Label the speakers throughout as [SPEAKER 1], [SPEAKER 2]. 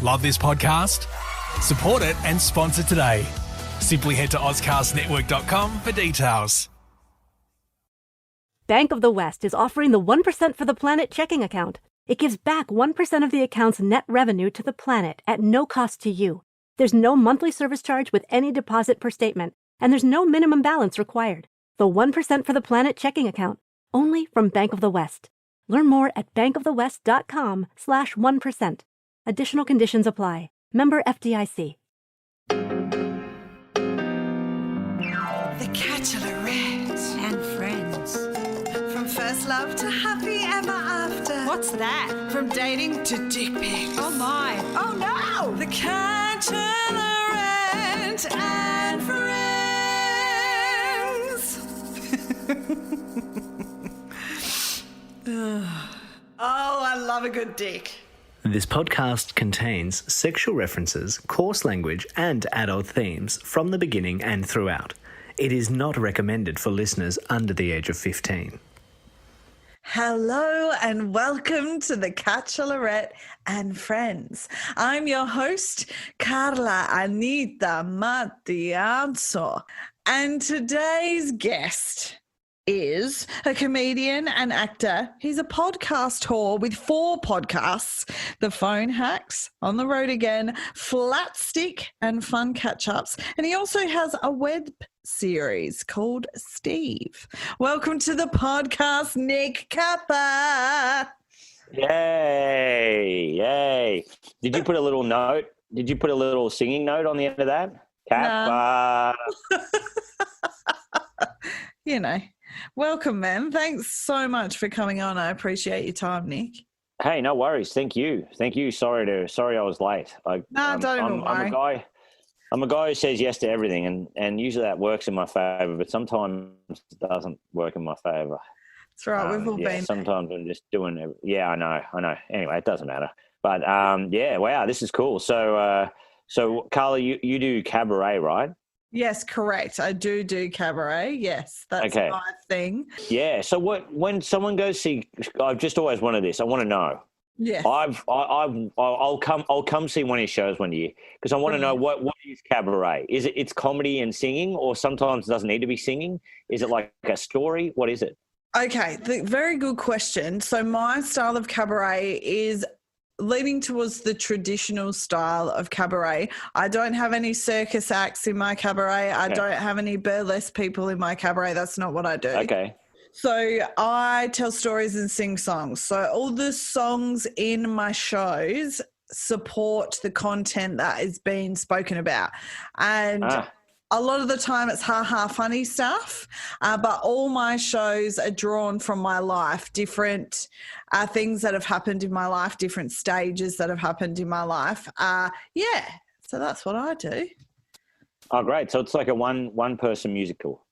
[SPEAKER 1] Love this podcast? Support it and sponsor today. Simply head to ozcastnetwork.com for details.
[SPEAKER 2] Bank of the West is offering the 1% for the Planet checking account. It gives back 1% of the account's net revenue to the planet at no cost to you. There's no monthly service charge with any deposit per statement, and there's no minimum balance required. The 1% for the Planet checking account, only from Bank of the West. Learn more at bankofthewest.com/1%. Additional conditions apply. Member FDIC.
[SPEAKER 3] The Catchups and Friends. From first love to happy ever after.
[SPEAKER 4] What's that?
[SPEAKER 3] From dating to dick pics.
[SPEAKER 4] Oh my.
[SPEAKER 3] Oh no! The Catchups and Friends. Oh, I love a good dick.
[SPEAKER 5] This podcast contains sexual references, coarse language, and adult themes from the beginning and throughout. It is not recommended for listeners under the age of 15.
[SPEAKER 3] Hello and welcome to the Catchups and Friends. I'm your host, Carla Anita Matianzo, and today's guest is a comedian and actor. He's a podcast whore with 4 podcasts: The Phone Hacks, On the Road Again, Flatstick and Fun Catchups, and he also has a web series called Steve. Welcome to the podcast, Nick Kappa.
[SPEAKER 6] Yay. Did you put a little note? Did you put a little singing note on the end of that? Kappa.
[SPEAKER 3] You know. Welcome, man. Thanks so much for coming on. I appreciate your time, Nick.
[SPEAKER 6] Hey, no worries. Thank you. Sorry I was late.
[SPEAKER 3] Don't even worry.
[SPEAKER 6] I'm a guy who says yes to everything, and usually that works in my favour, but sometimes it doesn't work in my favour.
[SPEAKER 3] That's right. We've all been.
[SPEAKER 6] Sometimes I'm just doing it. Yeah, I know. Anyway, it doesn't matter. But wow, this is cool. So Carla, you do cabaret, right?
[SPEAKER 3] Yes, correct. I do cabaret. Yes, that's
[SPEAKER 6] okay.
[SPEAKER 3] My thing.
[SPEAKER 6] Yeah. So when someone goes see, I've just always wanted this. I want to know.
[SPEAKER 3] Yes.
[SPEAKER 6] I'll come see one of your shows one year because I want to know what is cabaret. It's comedy and singing, or sometimes it doesn't need to be singing? Is it like a story? What is it?
[SPEAKER 3] Okay, very good question. So my style of cabaret is leaning towards the traditional style of cabaret. I don't have any circus acts in my cabaret. I don't have any burlesque people in my cabaret. That's not what I do.
[SPEAKER 6] Okay.
[SPEAKER 3] So I tell stories and sing songs. So all the songs in my shows support the content that is being spoken about. And a lot of the time it's funny stuff, but all my shows are drawn from my life, different things that have happened in my life, different stages that have happened in my life. So that's what I do.
[SPEAKER 6] Oh, great. So it's like a one-person musical.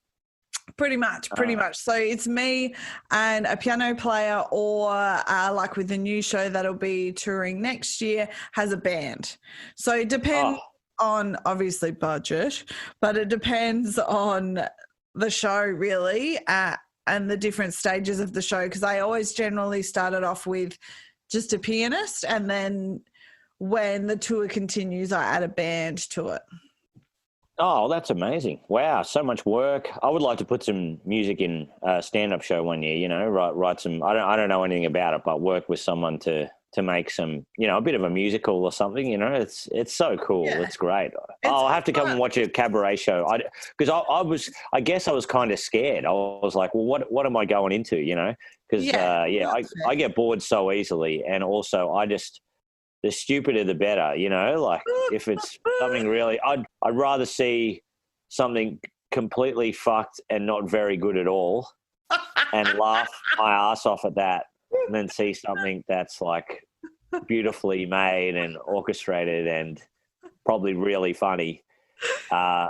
[SPEAKER 3] Pretty much. So it's me and a piano player, or like with the new show that'll be touring next year, has a band. So it depends on obviously budget, but it depends on the show really and the different stages of the show, because I always generally started off with just a pianist, and then when the tour continues I add a band to it.
[SPEAKER 6] Oh, that's amazing. Wow, so much work. I would like to put some music in a stand-up show one year, write some, I don't know anything about it, but work with someone to make some, a bit of a musical or something, it's so cool. Yeah. It's great. I'll have to come and watch a cabaret show. Because I guess I was kind of scared. I was like, well, what am I going into, Because, I get bored so easily. And also the stupider the better, like if it's something really, I'd rather see something completely fucked and not very good at all and laugh my ass off at that than see something that's like beautifully made and orchestrated and probably really funny. I'd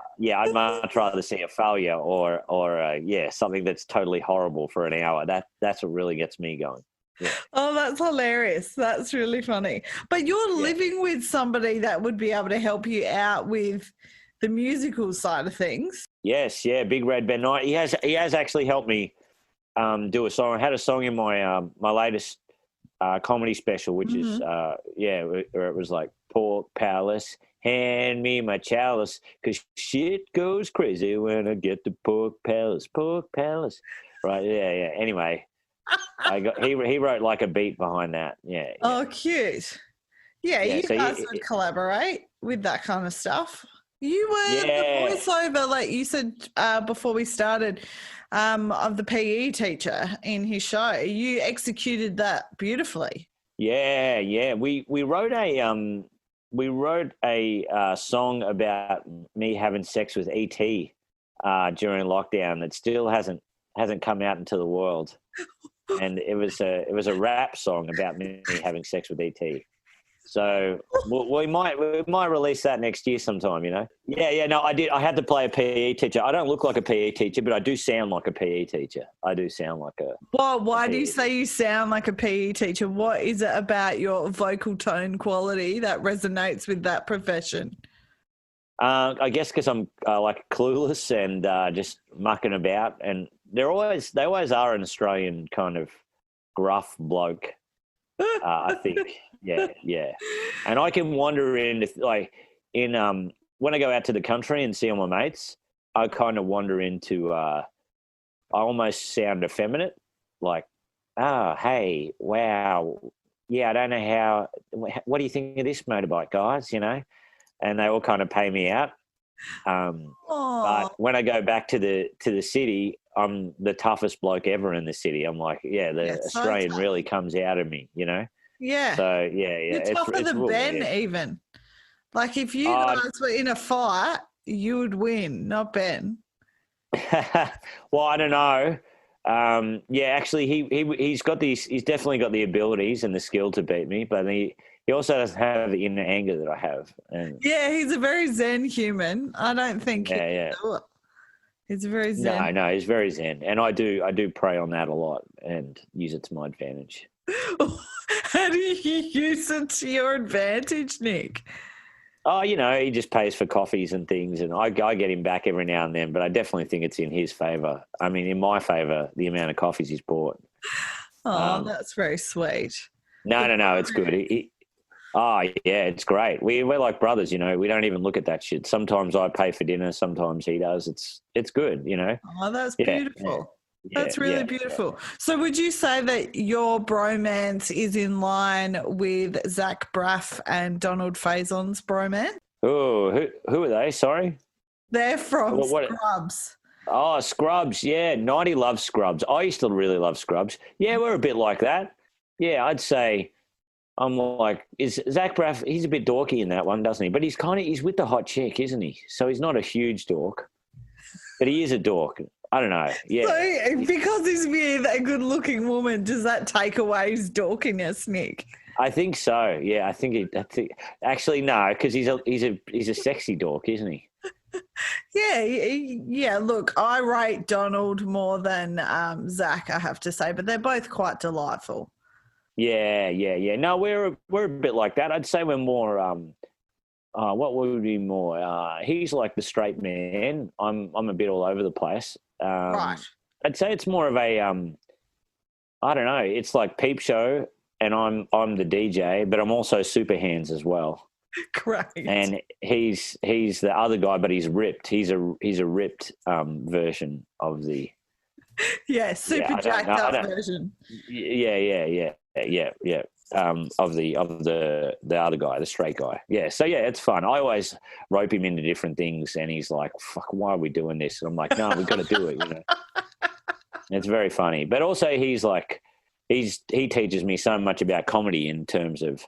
[SPEAKER 6] much rather see a failure or something that's totally horrible for an hour. That's what really gets me going. Yeah.
[SPEAKER 3] Oh, that's hilarious. That's really funny. But you're living with somebody that would be able to help you out with the musical side of things.
[SPEAKER 6] Yes, Big Red Ben Knight. He has actually helped me do a song. I had a song in my my latest comedy special, which is where it was like pork palace. Hand me my chalice, 'cause shit goes crazy when I get to pork palace. Pork palace. Right, yeah. Anyway, he wrote like a beat behind that. Yeah.
[SPEAKER 3] Oh, cute. Yeah, you
[SPEAKER 6] so
[SPEAKER 3] guys would collaborate with that kind of stuff. You were the
[SPEAKER 6] Yeah.
[SPEAKER 3] voiceover, like you said before we started, of the PE teacher in his show. You executed that beautifully.
[SPEAKER 6] Yeah. We wrote a song about me having sex with ET during lockdown that still hasn't come out into the world, and it was a rap song about me having sex with ET. So we might release that next year sometime, you know. Yeah. No, I did. I had to play a PE teacher. I don't look like a PE teacher, but I do sound like a PE teacher. I do sound like a.
[SPEAKER 3] Well, why do you
[SPEAKER 6] PE
[SPEAKER 3] say you sound like a PE teacher? What is it about your vocal tone quality that resonates with that profession?
[SPEAKER 6] I guess because I'm like clueless and just mucking about, and they always are an Australian kind of gruff bloke. I think, yeah. And I can wander in when I go out to the country and see all my mates, I kind of wander into. I almost sound effeminate, like, hey, wow, yeah, I don't know how. What do you think of this motorbike, guys? You know, and they all kind of pay me out. But when I go back to the city, I'm the toughest bloke ever in the city. I'm like, the Australian really comes out of me, you know?
[SPEAKER 3] Yeah.
[SPEAKER 6] So, yeah.
[SPEAKER 3] You're tougher than Ben, even. Like, if you guys were in a fight, you would win, not Ben.
[SPEAKER 6] Well, I don't know. Actually, he's definitely got the abilities and the skill to beat me, but he also doesn't have the inner anger that I have. And
[SPEAKER 3] yeah, he's a very zen human. I don't think he's very zen.
[SPEAKER 6] No, he's very zen, and I do prey on that a lot and use it to my advantage.
[SPEAKER 3] How do you use it to your advantage, Nick?
[SPEAKER 6] Oh, you know, he just pays for coffees and things, and I get him back every now and then, but I definitely think it's in his favour. I mean, in my favour, the amount of coffees he's bought.
[SPEAKER 3] Oh, that's very sweet.
[SPEAKER 6] No, it's good. It's great. We're like brothers, you know. We don't even look at that shit. Sometimes I pay for dinner, sometimes he does. It's good, you know.
[SPEAKER 3] Oh, that's beautiful. That's really beautiful. So would you say that your bromance is in line with Zach Braff and Donald Faison's bromance?
[SPEAKER 6] Oh, who are they? Sorry?
[SPEAKER 3] They're from Scrubs.
[SPEAKER 6] Oh, Scrubs. Yeah, 90 loves Scrubs. I used to really love Scrubs. Yeah, we're a bit like that. Yeah, I'd say I'm like, is Zach Braff, he's a bit dorky in that one, doesn't he? But he's with the hot chick, isn't he? So he's not a huge dork, but he is a dork. I don't know. Yeah.
[SPEAKER 3] So because he's with a good-looking woman, does that take away his dorkiness, Nick?
[SPEAKER 6] I think so. Yeah, I think actually no, because he's a sexy dork, isn't he?
[SPEAKER 3] Yeah. Look, I rate Donald more than Zach, I have to say, but they're both quite delightful.
[SPEAKER 6] Yeah. No, we're a bit like that. I'd say we're more. What would be more? He's like the straight man. I'm a bit all over the place.
[SPEAKER 3] Right.
[SPEAKER 6] I'd say it's more of a I don't know. It's like Peep Show, and I'm the DJ, but I'm also Super Hands as well.
[SPEAKER 3] Great.
[SPEAKER 6] And he's the other guy, but he's ripped. He's a ripped version of the.
[SPEAKER 3] Yeah, super jacked up version.
[SPEAKER 6] Yeah. Of the other guy, the straight guy. Yeah. So yeah, it's fun. I always rope him into different things, and he's like, "Fuck, why are we doing this?" And I'm like, "No, we've got to do it." You know. It's very funny, but also he's like, he teaches me so much about comedy in terms of,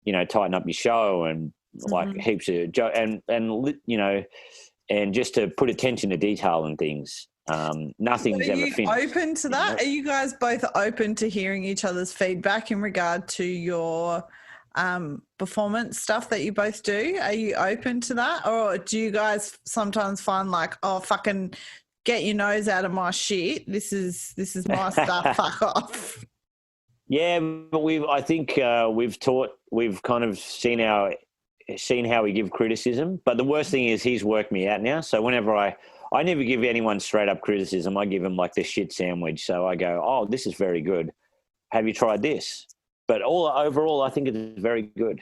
[SPEAKER 6] you know, tighten up your show and like heaps of and you know, and just to put attention to detail and things. Nothing's ever finished.
[SPEAKER 3] Are you open to that? Are you guys both open to hearing each other's feedback in regard to your performance stuff that you both do? Are you open to that? Or do you guys sometimes find like, oh, fucking get your nose out of my shit. This is my stuff. Fuck off.
[SPEAKER 6] Yeah, but we've kind of seen how we give criticism. But the worst thing is he's worked me out now. So whenever I never give anyone straight up criticism. I give them like the shit sandwich. So I go, oh, this is very good. Have you tried this? But overall, I think it's very good.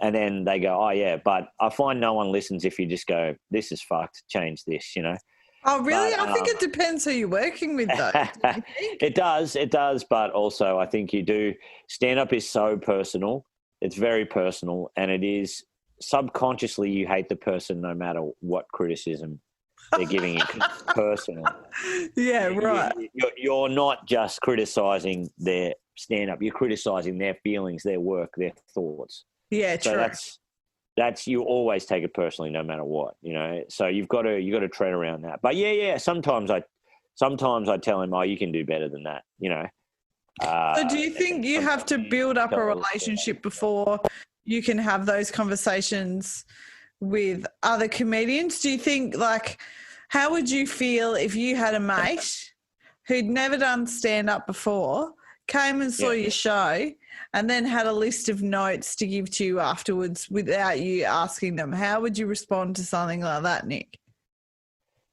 [SPEAKER 6] And then they go, oh, yeah, but I find no one listens if you just go, this is fucked, change this, you know.
[SPEAKER 3] Oh, really?
[SPEAKER 6] But,
[SPEAKER 3] I think it depends who you're working with, though. Don't you think?
[SPEAKER 6] It does. But also I think you do. Stand-up is so personal. It's very personal, and it is subconsciously you hate the person no matter what criticism they're giving you. 'Cause it's personal.
[SPEAKER 3] Yeah, right.
[SPEAKER 6] You're not just criticising their stand-up. You're criticising their feelings, their work, their thoughts.
[SPEAKER 3] Yeah,
[SPEAKER 6] So
[SPEAKER 3] true.
[SPEAKER 6] that's you always take it personally no matter what, you know. So you got to tread around that. But yeah, sometimes I tell him, oh, you can do better than that, you know.
[SPEAKER 3] So do you think you have to build up a relationship before you can have those conversations with other comedians? Do you think, like, how would you feel if you had a mate who'd never done stand-up before, came and saw your show, and then had a list of notes to give to you afterwards without you asking them? How would you respond to something like that, Nick?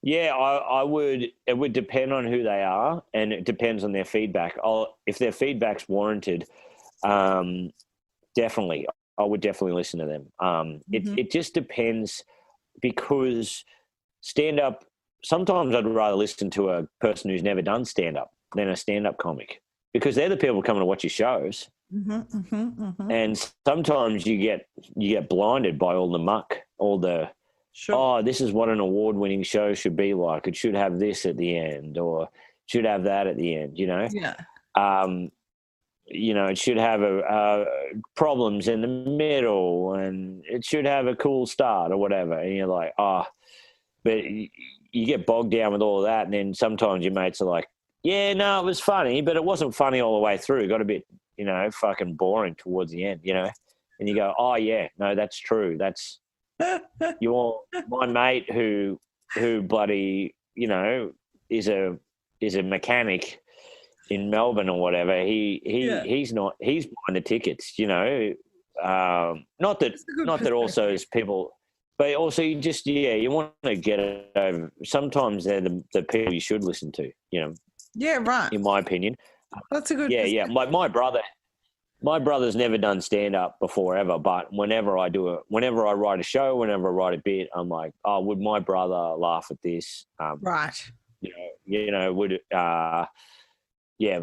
[SPEAKER 6] Yeah, I would. It would depend on who they are, and it depends on their feedback. If their feedback's warranted, definitely, I would definitely listen to them. It just depends, because stand-up, sometimes I'd rather listen to a person who's never done stand-up than a stand-up comic, because they're the people coming to watch your shows. And sometimes you get blinded by all the muck, all the, oh, this is what an award-winning show should be like. It should have this at the end, or should have that at the end, you know?
[SPEAKER 3] Yeah.
[SPEAKER 6] You know, it should have problems in the middle, and it should have a cool start or whatever. And you're like, oh, but you get bogged down with all of that. And then sometimes your mates are like, yeah, no, it was funny, but it wasn't funny all the way through. It got a bit, you know, fucking boring towards the end, you know? And you go, oh, yeah, no, that's true. That's my mate who bloody, you know, is a mechanic in Melbourne or whatever. He's buying the tickets, you know. Not that also is people, but also you want to get it over. Sometimes they're the people you should listen to, you know.
[SPEAKER 3] Yeah, right.
[SPEAKER 6] In my opinion.
[SPEAKER 3] That's a good
[SPEAKER 6] Yeah. My brother's never done stand-up before ever, but whenever I write a show, whenever I write a bit, I'm like, oh, would my brother laugh at this?
[SPEAKER 3] Right.
[SPEAKER 6] You know, would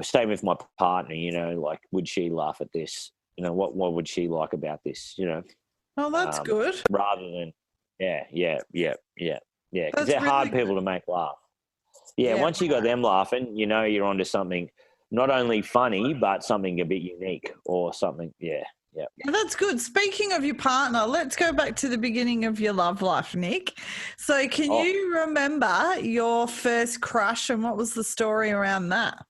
[SPEAKER 6] same with my partner, you know, like, would she laugh at this? You know, what would she like about this, you know?
[SPEAKER 3] Oh, that's good.
[SPEAKER 6] Rather than, yeah. Because they're
[SPEAKER 3] really
[SPEAKER 6] hard
[SPEAKER 3] good.
[SPEAKER 6] people to make laugh. Yeah, once you got them laughing, you know you're onto something not only funny, but something a bit unique or something. Yeah.
[SPEAKER 3] That's good. Speaking of your partner, let's go back to the beginning of your love life, Nick. So can you remember your first crush, and what was the story around that?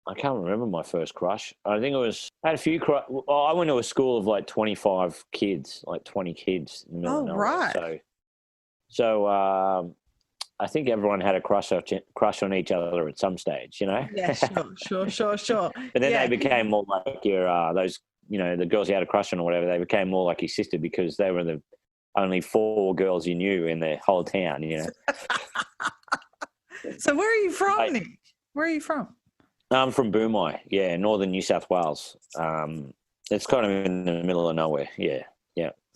[SPEAKER 6] I can't remember my first crush. I think I had a few I went to a school of like 25 kids, like 20 kids in the middle of nowhere.
[SPEAKER 3] Right.
[SPEAKER 6] So I think everyone had a crush on each other at some stage, you know?
[SPEAKER 3] Yeah, sure.
[SPEAKER 6] But then they became more like your, those, you know, the girls you had a crush on or whatever, they became more like your sister because they were the only 4 girls you knew in the whole town, you know?
[SPEAKER 3] So where are you from, Nick? Where are you from?
[SPEAKER 6] I'm from Boomai, northern New South Wales. It's kind of in the middle of nowhere, yeah.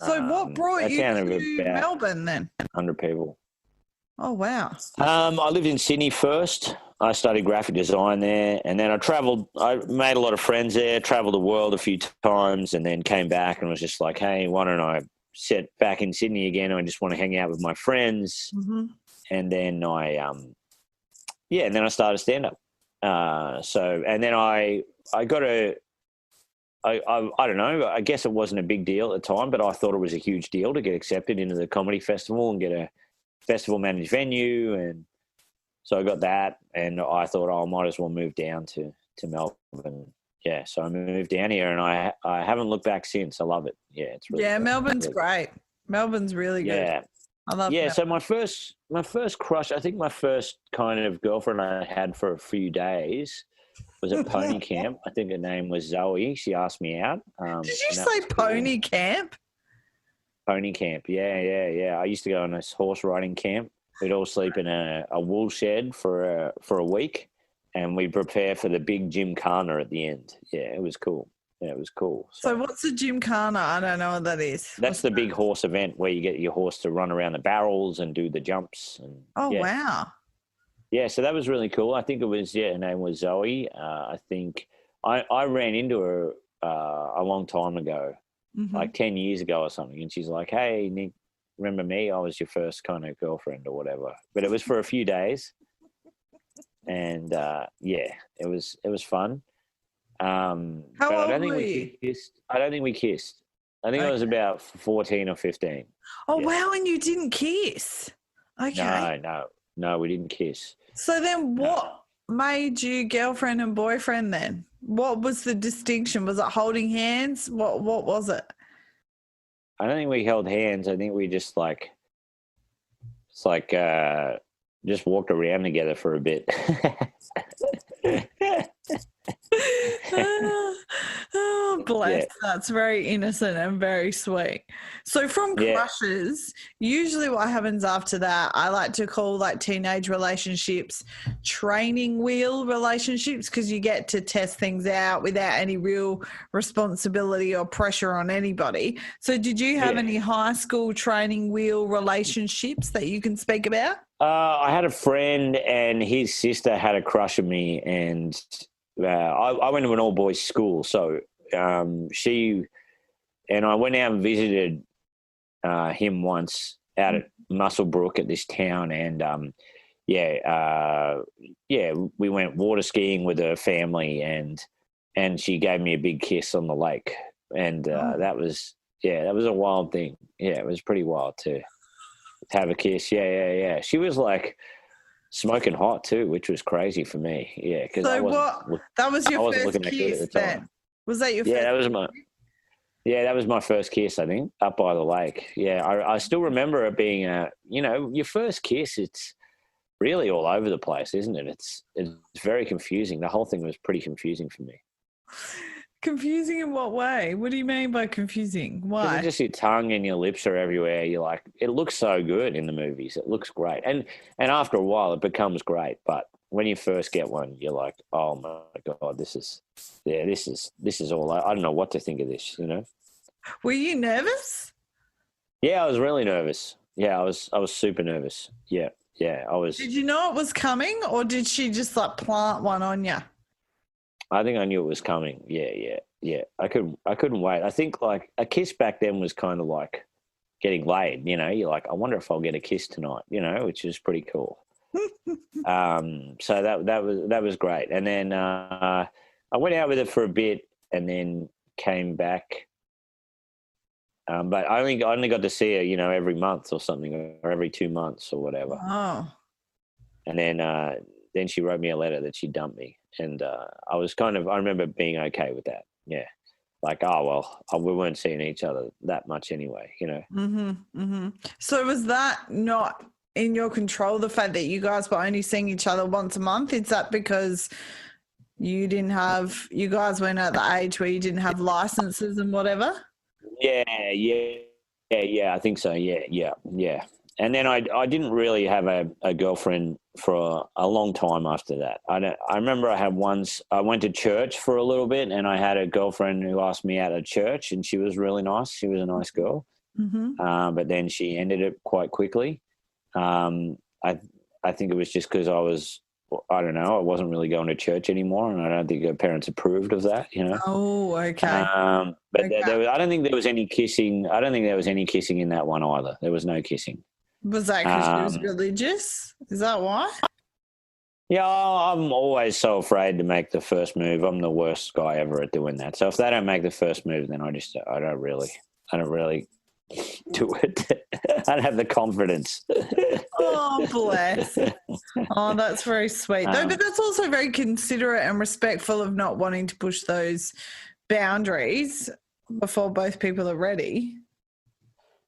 [SPEAKER 3] So what brought you to Melbourne then?
[SPEAKER 6] 100 people.
[SPEAKER 3] Oh, wow.
[SPEAKER 6] I lived in Sydney first. I studied graphic design there, and then I made a lot of friends there, travelled the world a few times, and then came back and was just like, hey, why don't I sit back in Sydney again? I just want to hang out with my friends. And then and then I started stand-up. And then I got I don't know, I guess it wasn't a big deal at the time, but I thought it was a huge deal to get accepted into the comedy festival and get a festival managed venue. And so I got that, and I thought, I might as well move down to Melbourne. Yeah, so I moved down here, and I haven't looked back since. I love it. Yeah, it's really great.
[SPEAKER 3] Melbourne's great. Melbourne's really good.
[SPEAKER 6] Yeah.
[SPEAKER 3] I love
[SPEAKER 6] Melbourne. So my first crush, I think my first kind of girlfriend I had for a few days was at Pony Camp. I think her name was Zoe. She asked me out.
[SPEAKER 3] Did you say Pony Camp?
[SPEAKER 6] Pony Camp, yeah. I used to go on this horse riding camp. We'd all sleep in a wool shed for a week, and we'd prepare for the big gymkhana at the end. Yeah, it was cool. Yeah, it was cool.
[SPEAKER 3] So what's a gymkhana? I don't know what that is.
[SPEAKER 6] That's the big horse event where you get your horse to run around the barrels and do the jumps. And
[SPEAKER 3] wow.
[SPEAKER 6] Yeah, so that was really cool. I think it was, her name was Zoe. I think I ran into her a long time ago, like 10 years ago or something. And she's like, hey, Nick, remember me? I was your first kind of girlfriend or whatever. But it was for a few days. And, it was fun.
[SPEAKER 3] How
[SPEAKER 6] but
[SPEAKER 3] old
[SPEAKER 6] I don't think
[SPEAKER 3] were
[SPEAKER 6] we kissed. I don't think we kissed. I think I was about 14 or 15.
[SPEAKER 3] Oh, wow, and you didn't kiss. Okay.
[SPEAKER 6] No, we didn't kiss.
[SPEAKER 3] So then what made you girlfriend and boyfriend then? What was the distinction? Was it holding hands? What was it?
[SPEAKER 6] I don't think we held hands. I think we just just walked around together for a bit.
[SPEAKER 3] Oh, bless. Yeah. That's very innocent and very sweet. So from crushes, usually what happens after that, I like to call like teenage relationships training wheel relationships, because you get to test things out without any real responsibility or pressure on anybody. So did you have any high school training wheel relationships that you can speak about?
[SPEAKER 6] I had a friend and his sister had a crush on me, and I went to an all-boys school, so she and I went out and visited him once out at Muswellbrook at this town, and we went water skiing with her family, and she gave me a big kiss on the lake, and that was a wild thing. Yeah, it was pretty wild to have a kiss. Yeah. She was like smoking hot too, which was crazy for me. Yeah, because
[SPEAKER 3] that was your first kiss then? Was that your first?
[SPEAKER 6] That was my first kiss, I think, up by the lake. Yeah, I still remember it being your first kiss. It's really all over the place, isn't it? It's very confusing. The whole thing was pretty confusing for me.
[SPEAKER 3] Confusing in what way? What do you mean by confusing? Why?
[SPEAKER 6] Just your tongue and your lips are everywhere. You're like, it looks so good in the movies. It looks great. And after a while it becomes great. But when you first get one, you're like, oh my God, this is all, I don't know what to think of this,
[SPEAKER 3] Were you nervous?
[SPEAKER 6] Yeah, I was really nervous. Yeah, I was super nervous. Yeah, I was.
[SPEAKER 3] Did you know it was coming, or did she just like plant one on you?
[SPEAKER 6] I think I knew it was coming. Yeah. I couldn't wait. I think like a kiss back then was kind of like getting laid, you're like, I wonder if I'll get a kiss tonight, which is pretty cool. So that was great. And then I went out with it for a bit and then came back. But I only got to see her, every month or something, or every 2 months or whatever.
[SPEAKER 3] Oh.
[SPEAKER 6] And then she wrote me a letter that she dumped me. And I remember being okay with that. Yeah. Like, we weren't seeing each other that much anyway,
[SPEAKER 3] Mm-hmm, mm-hmm. So was that not in your control, the fact that you guys were only seeing each other once a month? Is that because you guys weren't at the age where you didn't have licenses and whatever?
[SPEAKER 6] Yeah. I think so. Yeah. And then I didn't really have a girlfriend for a long time after that. I remember I went to church for a little bit, and I had a girlfriend who asked me out at church, and she was really nice. She was a nice girl. Mm-hmm. But then she ended it quite quickly. I think it was just because I don't know, I wasn't really going to church anymore, and I don't think her parents approved of that,
[SPEAKER 3] Oh, okay.
[SPEAKER 6] But okay. I don't think there was any kissing. I don't think there was any kissing in that one either. There was no kissing.
[SPEAKER 3] Was that because she was religious? Is that why?
[SPEAKER 6] Yeah, I'm always so afraid to make the first move. I'm the worst guy ever at doing that. So if they don't make the first move, then I don't really do it. I don't have the confidence.
[SPEAKER 3] Oh, bless. Oh, that's very sweet. But that's also very considerate and respectful of not wanting to push those boundaries before both people are ready.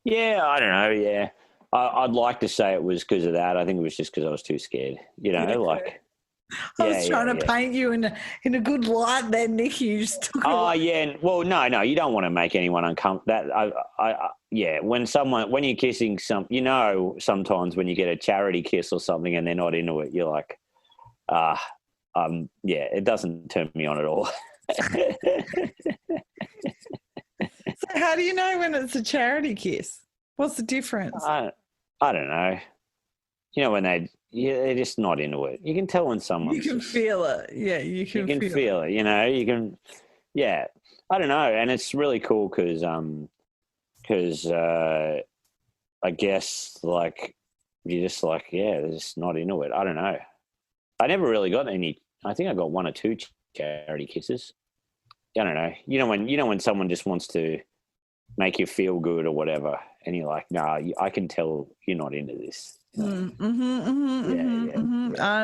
[SPEAKER 6] Yeah, I don't know, yeah. I'd like to say it was because of that. I think it was just because I was too scared, I
[SPEAKER 3] was trying to paint you in a good light then, Nick. You just took
[SPEAKER 6] yeah. Well, no, you don't want to make anyone uncomfortable. When you're kissing sometimes when you get a charity kiss or something and they're not into it, you're like, it doesn't turn me on at all.
[SPEAKER 3] So how do you know when it's a charity kiss? What's the difference?
[SPEAKER 6] I don't know. You know, when they're just not into it. You can tell when someone's
[SPEAKER 3] You can feel it. Yeah, you can
[SPEAKER 6] feel it. You know, you can. Yeah, I don't know, and it's really cool because I guess like you're just like they're just not into it. I don't know. I never really got any. I think I got one or two charity kisses. I don't know. You know when someone just wants to make you feel good or whatever, and you're like, nah, I can tell you're not into this.
[SPEAKER 3] I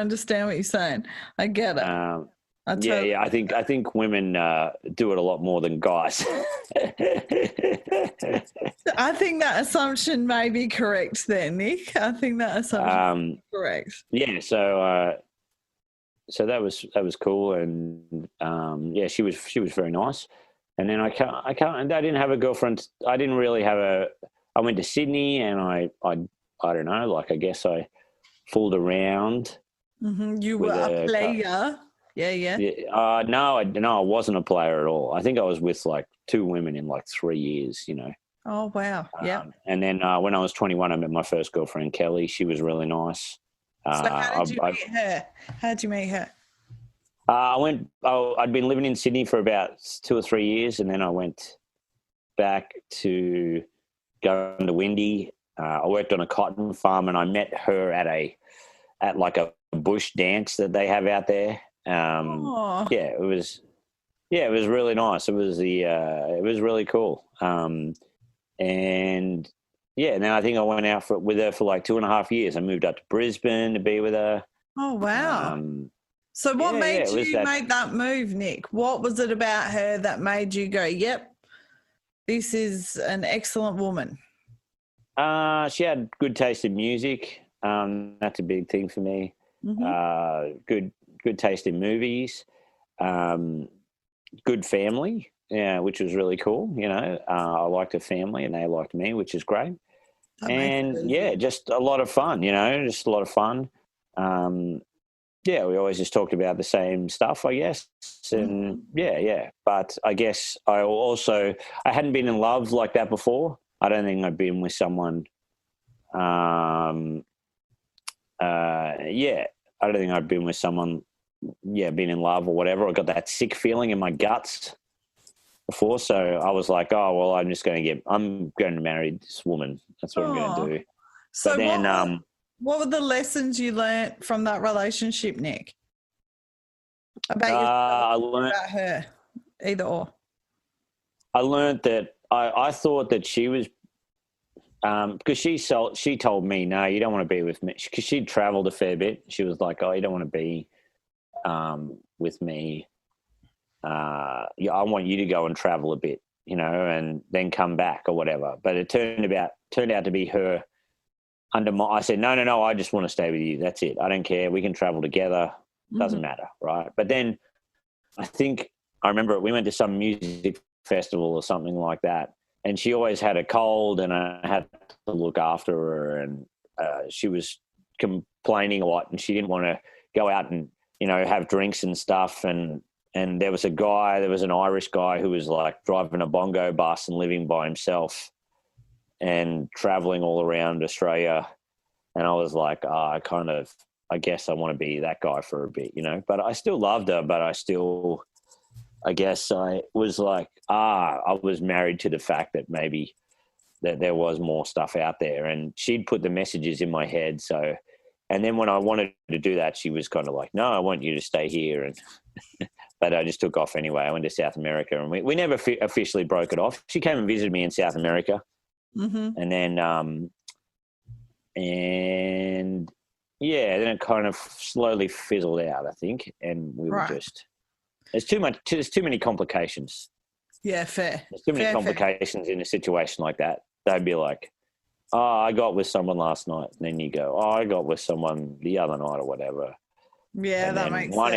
[SPEAKER 3] understand what you're saying. I get it.
[SPEAKER 6] I think women do it a lot more than guys.
[SPEAKER 3] I think that assumption may be correct there, Nick. I think that assumption is correct.
[SPEAKER 6] Yeah, so that was cool, and she was very nice. And then I didn't have a girlfriend. I didn't really have I went to Sydney, and I don't know, like I guess I fooled around.
[SPEAKER 3] Mm-hmm. You were a player. Yeah.
[SPEAKER 6] No, I wasn't a player at all. I think I was with like 2 women in like 3 years, you know.
[SPEAKER 3] Oh, wow. Yeah.
[SPEAKER 6] And then when I was 21, I met my first girlfriend, Kelly. She was really nice.
[SPEAKER 3] So how did you meet her? How did you meet her?
[SPEAKER 6] I'd been living in Sydney for about 2 or 3 years, and then I went back to going to Windy. I worked on a cotton farm, and I met her at like a bush dance that they have out there. It was really nice. It was it was really cool. And then I think I went out with her for like 2.5 years. I moved up to Brisbane to be with her.
[SPEAKER 3] Oh, wow. So what made you make that move, Nick? What was it about her that made you go, yep, this is an excellent woman?
[SPEAKER 6] She had good taste in music. That's a big thing for me. Mm-hmm. Good taste in movies. Good family, which was really cool. You know, I liked her family, and they liked me, which is great. And just a lot of fun. You know, just a lot of fun. We always just talked about the same stuff, I guess. And but I guess I hadn't been in love like that before. I don't think I'd been with someone. I don't think I'd been with someone. Been in love or whatever. I got that sick feeling in my guts before, so I was like, oh well, I'm going to marry this woman. That's what I'm going to do.
[SPEAKER 3] So but then, what were the lessons you learnt from that relationship, Nick? About yourself, about her, either or.
[SPEAKER 6] I learnt that I thought that she was, because she told me, no, you don't want to be with me, because she'd travelled a fair bit. She was like, oh, you don't want to be with me. I want you to go and travel a bit, you know, and then come back or whatever. But it turned out to be her. I said, no, I just want to stay with you. That's it. I don't care. We can travel together. Doesn't matter, right? But then I remember we went to some music festival or something like that, and she always had a cold, and I had to look after her, and she was complaining a lot, and she didn't want to go out and, you know, have drinks and stuff. And there was an Irish guy who was like driving a bongo bus and living by himself and traveling all around Australia. And I was like, I guess I want to be that guy for a bit, you know, but I still loved her, but I guess I was like, I was married to the fact that maybe that there was more stuff out there, and she'd put the messages in my head. So, and then when I wanted to do that, she was kind of like, no, I want you to stay here. And, but I just took off anyway. I went to South America, and we never officially broke it off. She came and visited me in South America. Mm-hmm. And then, then it kind of slowly fizzled out, I think. And we were just, there's too many complications.
[SPEAKER 3] Yeah, fair.
[SPEAKER 6] There's too many complications in a situation like that. They'd be like, I got with someone last night. And then you go, I got with someone the other night or whatever.
[SPEAKER 3] Yeah, and that makes sense.
[SPEAKER 6] One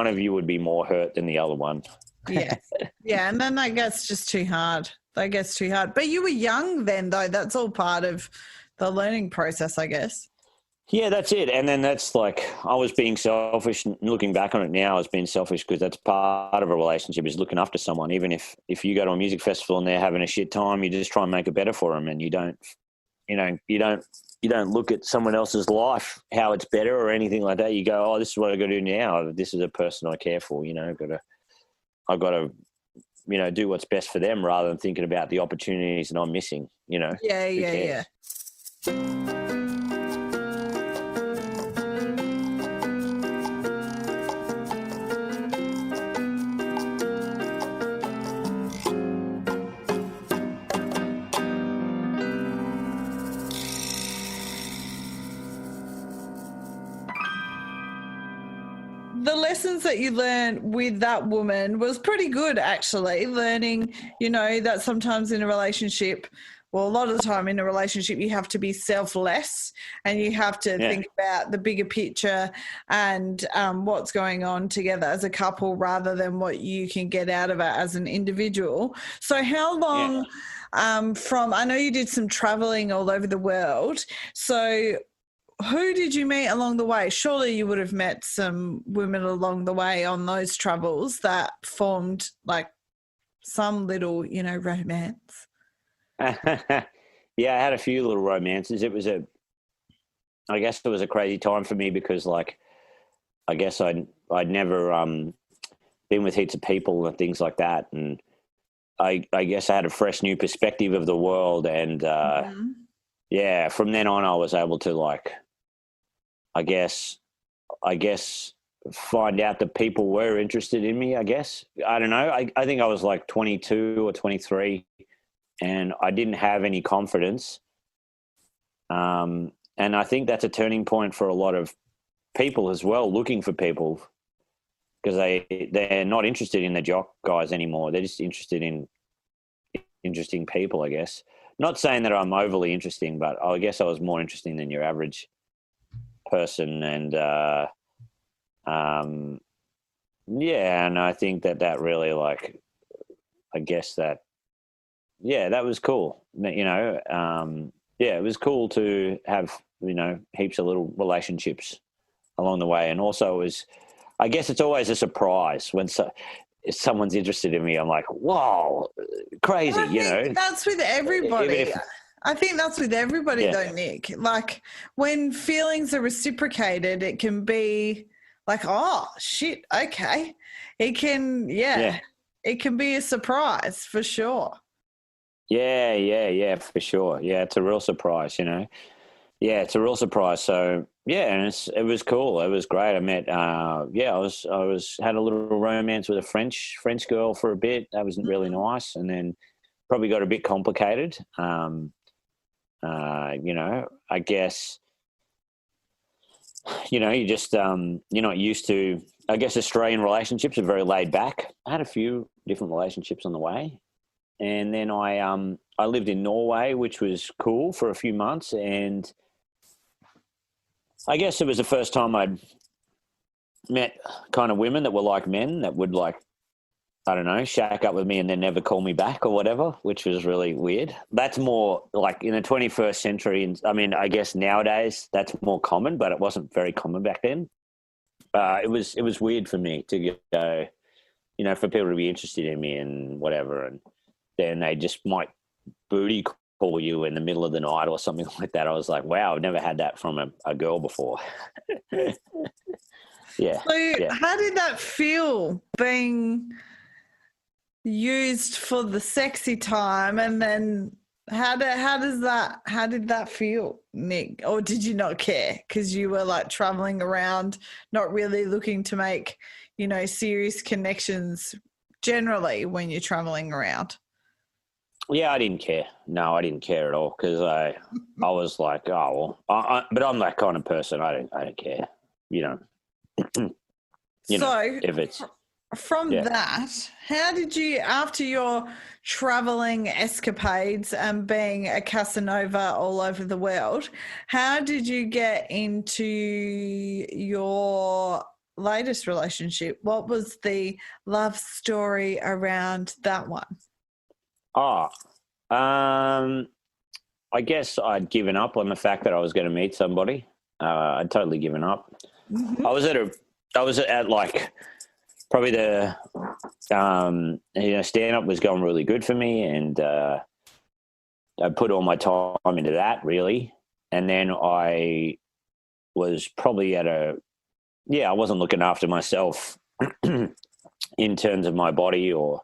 [SPEAKER 6] of you would be more hurt than the other one.
[SPEAKER 3] Yeah. Yeah, and then that gets just too hard. But you were young then, though. That's all part of the learning process, I guess.
[SPEAKER 6] Yeah, that's it. And then that's like, I was being selfish. Looking back on it now, I was being selfish because that's part of a relationship, is looking after someone. Even if you go to a music festival and they're having a shit time, you just try and make it better for them, and you don't look at someone else's life, how it's better or anything like that. You go, oh, this is what I got to do now. This is a person I care for. I've got to do what's best for them rather than thinking about the opportunities that I'm missing.
[SPEAKER 3] Yeah.
[SPEAKER 6] Who cares?
[SPEAKER 3] The lessons that you learned with that woman was pretty good, actually. Learning, that sometimes in a relationship, well, a lot of the time in a relationship, you have to be selfless and you have to think about the bigger picture and what's going on together as a couple rather than what you can get out of it as an individual. So how long I know you did some traveling all over the world. So who did you meet along the way? Surely you would have met some women along the way on those travels that formed like some little, romance.
[SPEAKER 6] Yeah, I had a few little romances. I guess it was a crazy time for me because, like, I guess I'd never been with heaps of people and things like that, and I guess I had a fresh new perspective of the world, and from then on I was able to, like, I guess find out that people were interested in me, I guess. I don't know. I think I was like 22 or 23 and I didn't have any confidence. And I think that's a turning point for a lot of people as well, looking for people, because they're not interested in the jock guys anymore. They're just interested in interesting people, I guess. Not saying that I'm overly interesting, but I guess I was more interesting than your average person. And and I think that really, like, I guess that was cool. It was cool to have heaps of little relationships along the way. And also I guess it's always a surprise when if someone's interested in me. I'm like, whoa, crazy.
[SPEAKER 3] That's with everybody. I think that's with everybody though, Nick. Like, when feelings are reciprocated, it can be like, oh shit, okay. It can it can be a surprise for sure.
[SPEAKER 6] Yeah, for sure. Yeah, it's a real surprise, Yeah, it's a real surprise. So and it was cool. It was great. I met I had a little romance with a French girl for a bit. That was really nice, and then probably got a bit complicated. I guess, you just, you're not used to, I guess Australian relationships are very laid back. I had a few different relationships on the way. And then I lived in Norway, which was cool for a few months. And I guess it was the first time I'd met kind of women that were like men that would, like, I don't know, shack up with me and then never call me back or whatever, which was really weird. That's more like in the 21st century. And I mean, I guess nowadays that's more common, but it wasn't very common back then. It was weird for me to go, for people to be interested in me and whatever. And then they just might booty call you in the middle of the night or something like that. I was like, wow, I've never had that from a girl before. Yeah.
[SPEAKER 3] So how did that feel, being used for the sexy time, and then how did that feel, Nick? Or did you not care because you were like traveling around, not really looking to make serious connections generally when you're traveling around?
[SPEAKER 6] Yeah, I didn't care. No, I didn't care at all, because I was like, oh well, but I'm that kind of person. I don't care. If it's
[SPEAKER 3] from that, how did you, after your traveling escapades and being a Casanova all over the world, how did you get into your latest relationship? What was the love story around that one?
[SPEAKER 6] I guess I'd given up on the fact that I was going to meet somebody. I'd totally given up.
[SPEAKER 3] Mm-hmm.
[SPEAKER 6] I was at like probably the stand up was going really good for me, and I put all my time into that really, and then I was probably I wasn't looking after myself in terms of my body or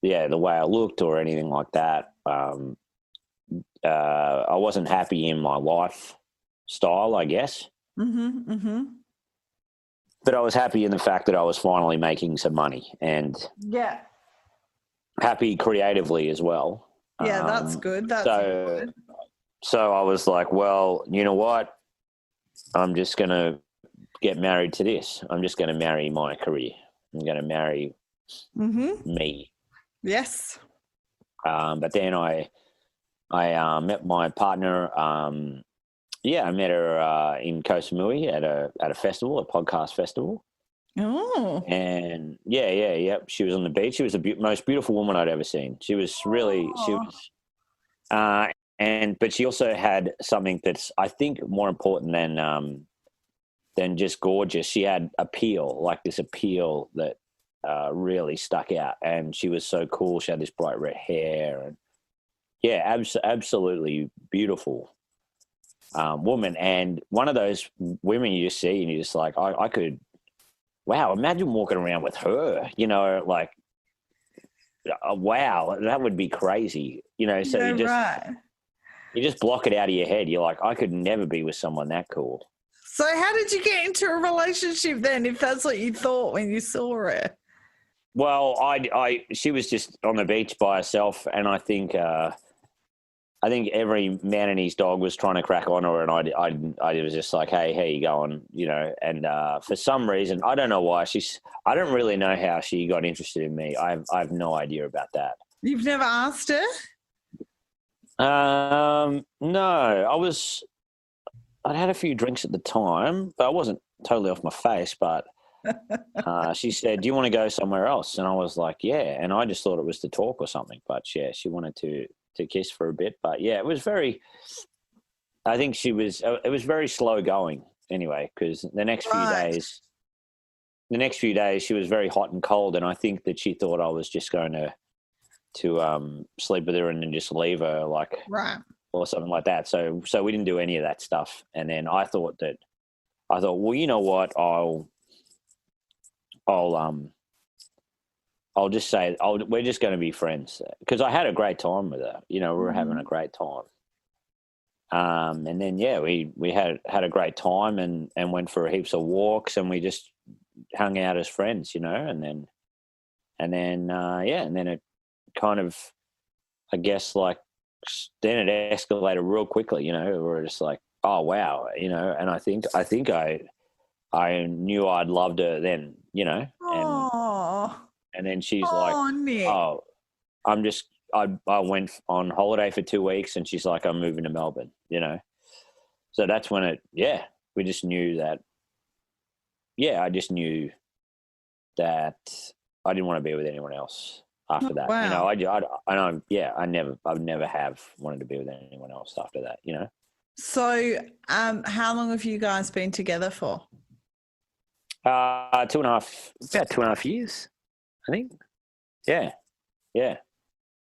[SPEAKER 6] the way I looked or anything like that. I wasn't happy in my lifestyle, I guess.
[SPEAKER 3] Mm-hmm. Mm-hmm.
[SPEAKER 6] But I was happy in the fact that I was finally making some money and
[SPEAKER 3] Yeah.
[SPEAKER 6] happy creatively as well.
[SPEAKER 3] Yeah, that's good. That's good.
[SPEAKER 6] So I was like, well, you know what? I'm just going to get married to this. I'm just going to marry my career. I'm going to marry me.
[SPEAKER 3] Yes.
[SPEAKER 6] But then I met my partner. I met her in Koh Samui at a festival, a podcast festival.
[SPEAKER 3] Oh.
[SPEAKER 6] And she was on the beach. She was the most beautiful woman I'd ever seen. She was really, but she also had something that's, I think, more important than just gorgeous. She had appeal, like this appeal that really stuck out. And she was so cool. She had this bright red hair, and absolutely beautiful woman. And one of those women you just see and you're just like, I could, wow, imagine walking around with her, like, wow, that would be crazy, so you just block it out of your head. You're like, I could never be with someone that cool.
[SPEAKER 3] So how did you get into a relationship then, if that's what you thought when you saw her?
[SPEAKER 6] Well, she was just on the beach by herself, and I think every man and his dog was trying to crack on her, and I was just like, hey, how you going? And for some reason, I don't know why, I don't really know how she got interested in me. I have no idea about that.
[SPEAKER 3] You've never asked her?
[SPEAKER 6] No, I'd had a few drinks at the time, but I wasn't totally off my face, but she said, do you want to go somewhere else? And I was like, yeah. And I just thought it was to talk or something, but yeah, she wanted to kiss for a bit. But yeah, it was very slow going anyway, because the next few days she was very hot and cold, and I think that she thought I was just going to sleep with her and then just leave her, like,
[SPEAKER 3] right,
[SPEAKER 6] or something like that. So we didn't do any of that stuff. And then I thought, well, you know what, I'll just say, we're just going to be friends, because I had a great time with her. We were having a great time. And then, we had a great time and went for heaps of walks, and we just hung out as friends, and then it kind of, I guess, like, then it escalated real quickly, we're just like, oh, wow, and I think I knew I'd loved her then, and then she's like,
[SPEAKER 3] Nick.
[SPEAKER 6] oh, I went on holiday for 2 weeks, and she's like, I'm moving to Melbourne, so that's when we just knew that, I just knew that I didn't want to be with anyone else after that.
[SPEAKER 3] Wow.
[SPEAKER 6] I would never have wanted to be with anyone else after that,
[SPEAKER 3] So how long have you guys been together for?
[SPEAKER 6] About 2.5 years, I think. Yeah.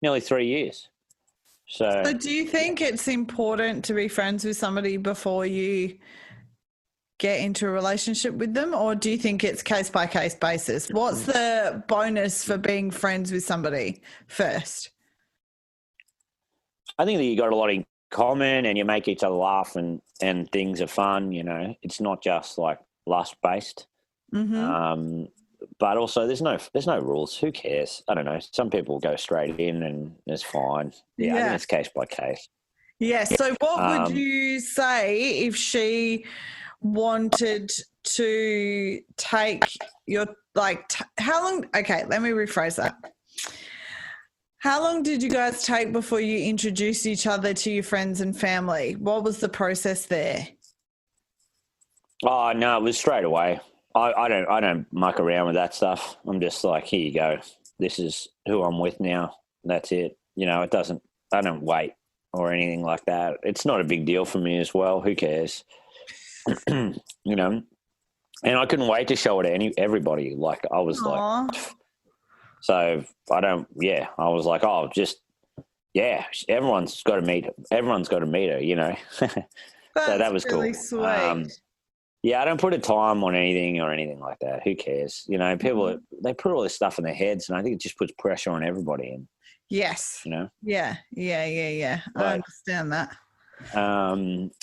[SPEAKER 6] Nearly 3 years. So
[SPEAKER 3] do you think it's important to be friends with somebody before you get into a relationship with them, or do you think it's case-by-case basis? What's the bonus for being friends with somebody first?
[SPEAKER 6] I think that you got a lot in common, and you make each other laugh, and things are fun, It's not just like lust-based.
[SPEAKER 3] Mm-hmm.
[SPEAKER 6] But also there's no rules. Who cares? I don't know. Some people go straight in and it's fine. I think it's case by case.
[SPEAKER 3] Yeah. So what would you say if she wanted to take your, how long, okay, let me rephrase that. How long did you guys take before you introduced each other to your friends and family? What was the process there?
[SPEAKER 6] Oh, no, it was straight away. I don't muck around with that stuff. I'm just like, here you go. This is who I'm with now. That's it. I don't wait or anything like that. It's not a big deal for me as well. Who cares? you know, and I couldn't wait to show it to everybody. Like I was
[SPEAKER 3] Aw.
[SPEAKER 6] like, so I was like, oh, just, yeah, everyone's got to meet her, you know. So
[SPEAKER 3] That's
[SPEAKER 6] that was
[SPEAKER 3] really
[SPEAKER 6] cool.
[SPEAKER 3] sweet.
[SPEAKER 6] Yeah, I don't put a time on anything or anything like that. Who cares? You know, people, they put all this stuff in their heads, and I think it just puts pressure on everybody. And,
[SPEAKER 3] Yes.
[SPEAKER 6] you know,
[SPEAKER 3] Yeah. I
[SPEAKER 6] Right.
[SPEAKER 3] understand that.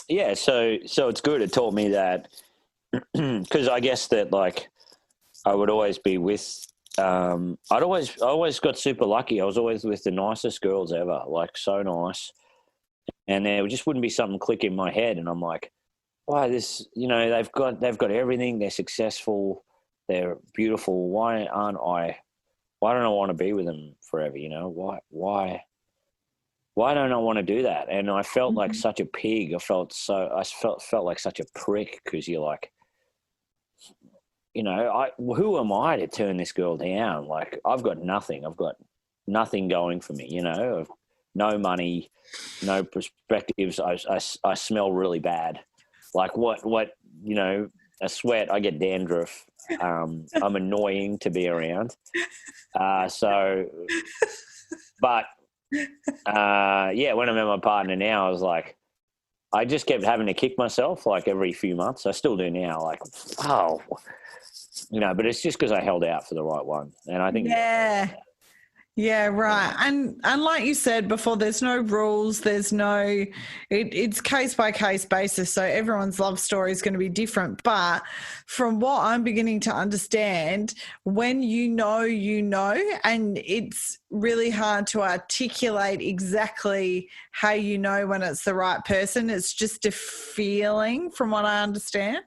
[SPEAKER 6] yeah, so it's good. It taught me that, because I guess that, like, I would always be with, I always got super lucky. I was always with the nicest girls ever, like so nice. And there just wouldn't be something click in my head. And I'm like, why this, you know, they've got everything. They're successful. They're beautiful. Why don't I want to be with them forever? You know, why don't I want to do that? And I felt like such a pig. I felt like such a prick, because you're like, you know, who am I to turn this girl down? Like, I've got nothing. I've got nothing going for me, you know. I've no money, no perspectives. I smell really bad. Like, what, you know, a sweat, I get dandruff. I'm annoying to be around. But yeah, when I met my partner now, I was like, I just kept having to kick myself like every few months. I still do now. Like, oh, you know, but it's just because I held out for the right one. And I think,
[SPEAKER 3] Yeah, right. And like you said before, there's no rules. There's no, it's case by case basis. So everyone's love story is going to be different. But from what I'm beginning to understand, when you know, and it's really hard to articulate exactly how you know when it's the right person. It's just a feeling, from what I understand.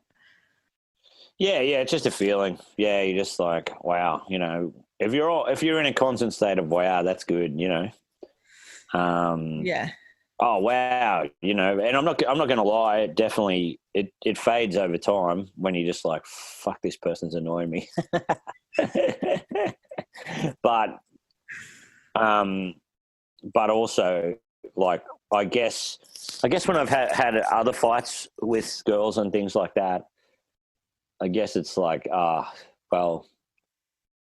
[SPEAKER 6] yeah, it's just a feeling. Yeah, you're just like, wow, you know, if you're in a constant state of wow, that's good, you know.
[SPEAKER 3] Yeah.
[SPEAKER 6] Oh wow, you know, and I'm not going to lie. It definitely it fades over time when you're just like, fuck, this person's annoying me. but also, like, I guess when I've had other fights with girls and things like that, I guess it's like, well,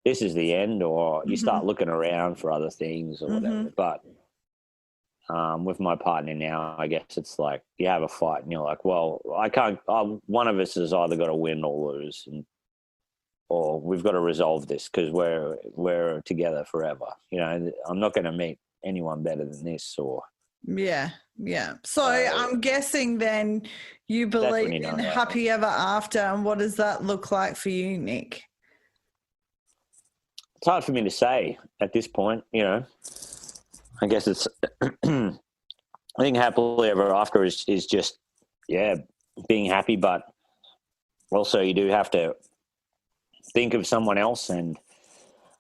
[SPEAKER 6] this is the end, or you start looking around for other things or whatever. But with my partner now, I guess it's like you have a fight and you're like, well, I can't. One of us has either got to win or lose, or we've got to resolve this because we're together forever. You know, I'm not going to meet anyone better than this. Or
[SPEAKER 3] Yeah. So I'm guessing then you believe in happy ever after, and what does that look like for you, Nick?
[SPEAKER 6] It's hard for me to say at this point, you know. I guess it's I think happily ever after is just, yeah, being happy, but also you do have to think of someone else, and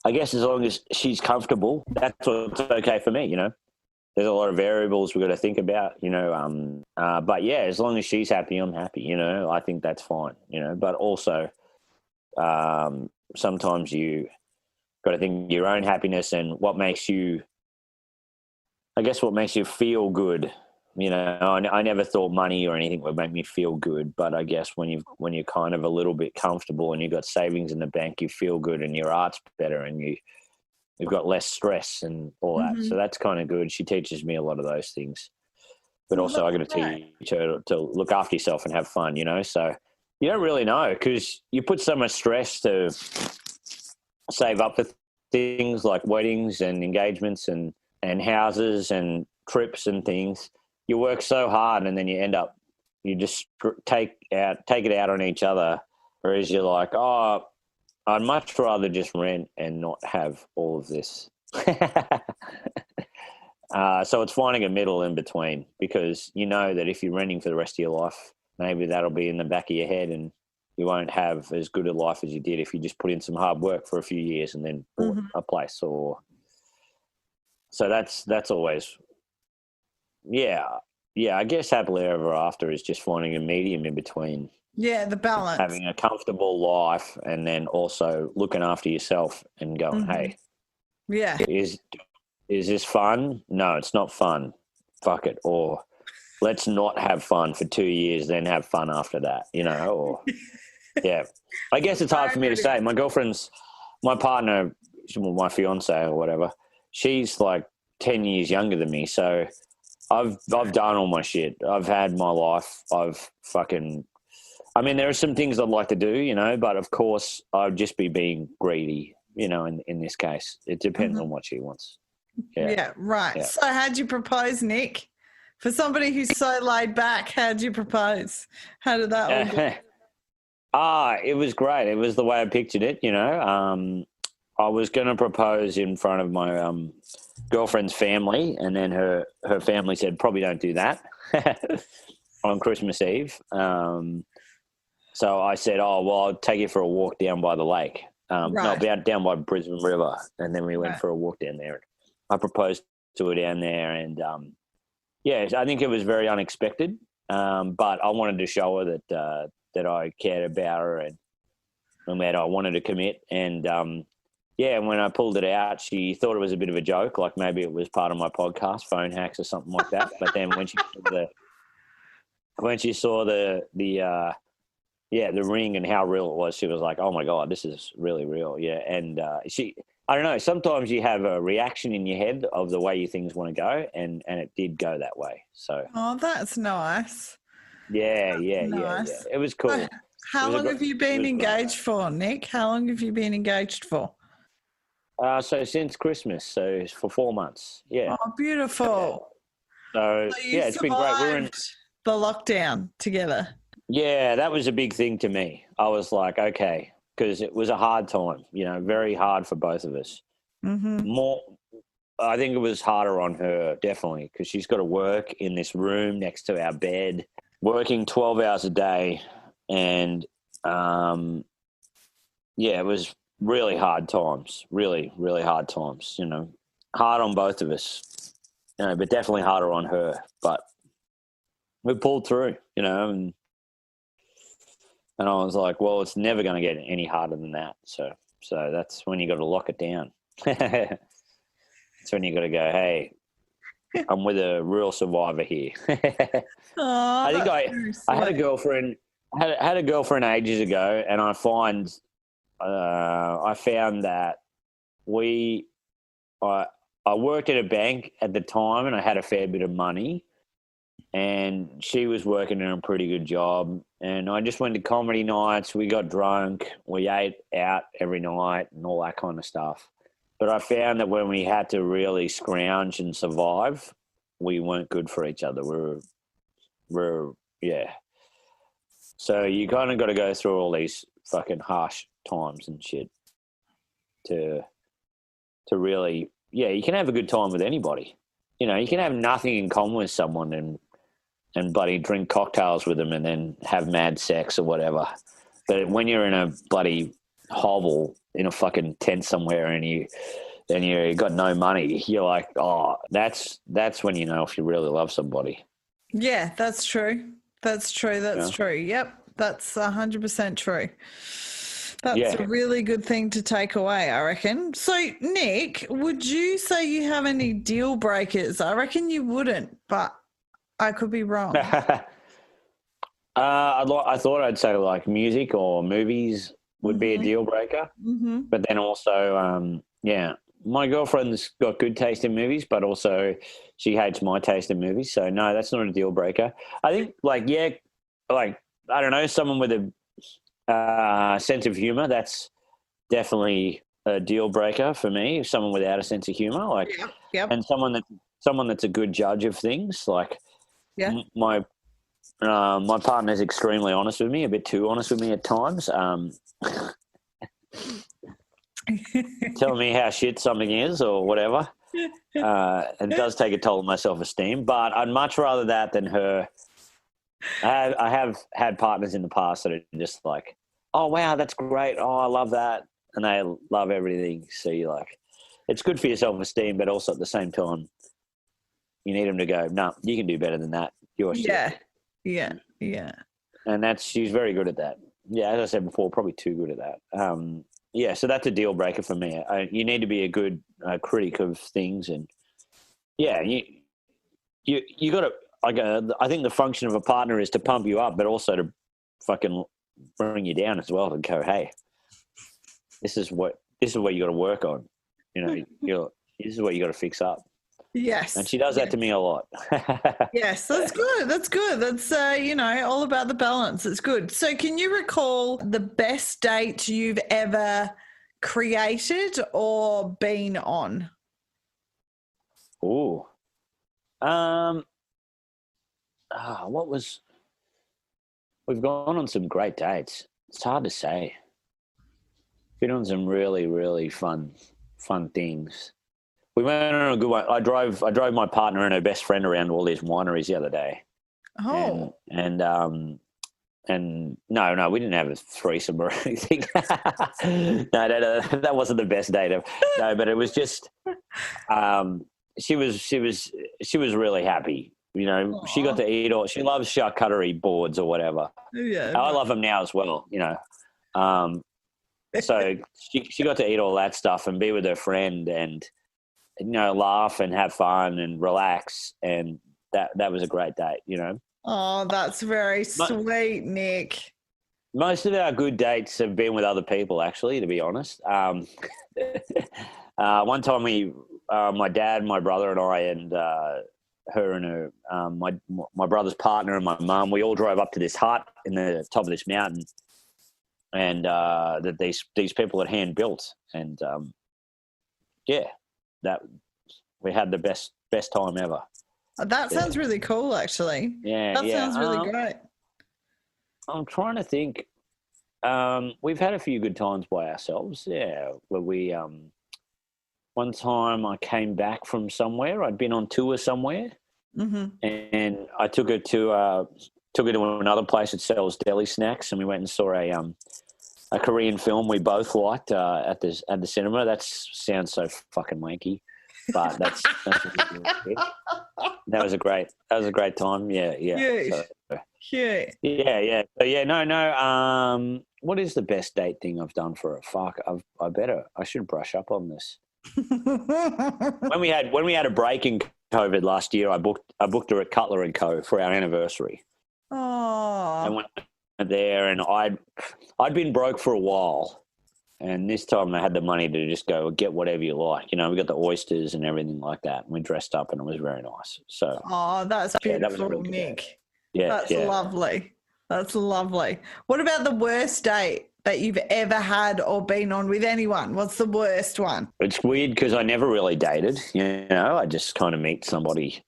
[SPEAKER 6] I guess as long as she's comfortable, that's what's okay for me, you know. There's a lot of variables we've got to think about, you know, but yeah, as long as she's happy, I'm happy, you know. I think that's fine, you know. But also sometimes you got to think your own happiness and what makes you feel good. You know, I never thought money or anything would make me feel good, but I guess when you're kind of a little bit comfortable and you've got savings in the bank, you feel good and your art's better and you've got less stress and all that. So that's kind of good. She teaches me a lot of those things. But also I got to teach her to look after yourself and have fun, you know. So you don't really know, because you put so much stress to save up for things like weddings and engagements and houses and trips and things. You work so hard and then you just take it out on each other, whereas you're like, oh, I'd much rather just rent and not have all of this. So it's finding a middle in between, because you know that if you're renting for the rest of your life, maybe that'll be in the back of your head and you won't have as good a life as you did if you just put in some hard work for a few years and then bought a place. Or so that's always, yeah. I guess happily ever after is just finding a medium in between.
[SPEAKER 3] Yeah, the balance.
[SPEAKER 6] Having a comfortable life and then also looking after yourself and going, hey,
[SPEAKER 3] yeah,
[SPEAKER 6] is this fun? No, it's not fun. Fuck it. Or let's not have fun for 2 years, then have fun after that, or yeah. I guess it's hard for me to say. My partner, my fiance or whatever, she's like 10 years younger than me. So I've done all my shit. I've had my life. There are some things I'd like to do, but of course I'd just be being greedy, in this case. It depends on what she wants.
[SPEAKER 3] Yeah, right. Yeah. So how'd you propose, Nick? For somebody who's so laid back, how'd you propose? How did that all go?
[SPEAKER 6] It was great. It was the way I pictured it, I was going to propose in front of my girlfriend's family, and then her family said, probably don't do that on Christmas Eve. So I said, I'll take you for a walk down by the lake. Down by Brisbane River. And then we went for a walk down there. I proposed to her down there, and I think it was very unexpected. But I wanted to show her that I cared about her and that I wanted to commit. And when I pulled it out, she thought it was a bit of a joke, like maybe it was part of my podcast, Phone Hacks or something like that. But then when she saw the ring and how real it was, she was like, "Oh my God, this is really real." Yeah, and I don't know. Sometimes you have a reaction in your head of the way you things want to go, and it did go that way. So.
[SPEAKER 3] Oh, that's nice.
[SPEAKER 6] Yeah. It was cool.
[SPEAKER 3] How long have you been engaged for, Nick? How long have you been engaged for?
[SPEAKER 6] So since Christmas, so for 4 months. Yeah.
[SPEAKER 3] Oh, beautiful.
[SPEAKER 6] So it's been great. We're in
[SPEAKER 3] the lockdown together.
[SPEAKER 6] Yeah, that was a big thing to me. I was like, okay, because it was a hard time, very hard for both of us.
[SPEAKER 3] Mm-hmm.
[SPEAKER 6] I think it was harder on her, definitely, because she's got to work in this room next to our bed, working 12 hours a day. And, it was really hard times, really, really hard times, hard on both of us, but definitely harder on her. But we pulled through, and I was like, well, it's never going to get any harder than that. So that's when you got to lock it down. That's when you got to go, hey, I'm with a real survivor here.
[SPEAKER 3] Oh,
[SPEAKER 6] I think I had a girlfriend. Had a girlfriend ages ago, and I found that I worked at a bank at the time, and I had a fair bit of money, and she was working in a pretty good job, and I just went to comedy nights. We got drunk, we ate out every night, and all that kind of stuff. But I found that when we had to really scrounge and survive, we weren't good for each other. So you kind of got to go through all these fucking harsh times and shit to really, you can have a good time with anybody. You can have nothing in common with someone and bloody drink cocktails with them and then have mad sex or whatever. But when you're in a bloody hovel in a fucking tent somewhere and you got no money, you're like, oh, that's when you know if you really love somebody.
[SPEAKER 3] Yeah, that's true. That's true. Yep, that's 100% true. That's a really good thing to take away, I reckon. So, Nick, would you say you have any deal breakers? I reckon you wouldn't, but I could be wrong.
[SPEAKER 6] I thought I'd say like music or movies would be a deal breaker.
[SPEAKER 3] Mm-hmm.
[SPEAKER 6] But then also, my girlfriend's got good taste in movies, but also she hates my taste in movies. So no, that's not a deal breaker. I think I don't know, someone with a sense of humor, that's definitely a deal breaker for me. Someone without a sense of humor, and someone that's a good judge of things. Like, my partner's extremely honest with me, a bit too honest with me at times. Telling me how shit something is or whatever. It does take a toll on my self-esteem, but I'd much rather that than her. I have had partners in the past that are just like, oh, wow, that's great. Oh, I love that. And they love everything. So you're like, it's good for your self-esteem, but also at the same time, you need them to go, no, you can do better than that. You're shit.
[SPEAKER 3] Yeah.
[SPEAKER 6] And she's very good at that. Yeah, as I said before, probably too good at that. So that's a deal breaker for me. You need to be a good critic of things, and you got to. I think the function of a partner is to pump you up, but also to fucking bring you down as well, and go, hey, this is what you got to work on. This is what you got to fix up.
[SPEAKER 3] Yes.
[SPEAKER 6] And she does that to me a lot.
[SPEAKER 3] Yes, that's good. That's good. That's, all about the balance. It's good. So can you recall the best date you've ever created or been on?
[SPEAKER 6] Ooh. We've gone on some great dates. It's hard to say. Been on some really, really fun things. We went on a good one. I drove my partner and her best friend around all these wineries the other day.
[SPEAKER 3] Oh.
[SPEAKER 6] And no, we didn't have a threesome or anything. No, that wasn't the best date. No, but it was just, she was really happy.
[SPEAKER 3] Aww.
[SPEAKER 6] She got to eat all. She loves charcuterie boards or whatever.
[SPEAKER 3] Yeah.
[SPEAKER 6] I love them now as well. So she got to eat all that stuff and be with her friend and laugh and have fun and relax, and that was a great date.
[SPEAKER 3] Oh, that's very sweet, Nick.
[SPEAKER 6] Most of our good dates have been with other people, actually, to be honest. One time my dad, my brother and I, and her and her, my brother's partner and my mum, we all drove up to this hut in the top of this mountain, and that these people had hand built, and that we had the best time ever.
[SPEAKER 3] That sounds really cool, actually.
[SPEAKER 6] Yeah,
[SPEAKER 3] that sounds really great.
[SPEAKER 6] I'm trying to think. We've had a few good times by ourselves. Yeah, where we one time I came back from somewhere. I'd been on tour somewhere, and I took her to another place that sells deli snacks, and we went and saw a Korean film we both liked at the cinema. That sounds so fucking wanky, but that's really that was a great time. Yeah.
[SPEAKER 3] Yes.
[SPEAKER 6] So,
[SPEAKER 3] yeah.
[SPEAKER 6] Yeah. So no. What is the best date thing I've done for a fuck? I should brush up on this. when we had a break in COVID last year, I booked her at Cutler and Co for our anniversary.
[SPEAKER 3] Oh.
[SPEAKER 6] I went there, and I'd been broke for a while, and this time I had the money to just go get whatever you like. We got the oysters and everything like that, and we dressed up, and it was very nice. So,
[SPEAKER 3] that's beautiful,
[SPEAKER 6] that was a really
[SPEAKER 3] Nick.
[SPEAKER 6] day. Yeah,
[SPEAKER 3] that's lovely. That's lovely. What about the worst date that you've ever had or been on with anyone? What's the worst one?
[SPEAKER 6] It's weird because I never really dated. I just kind of meet somebody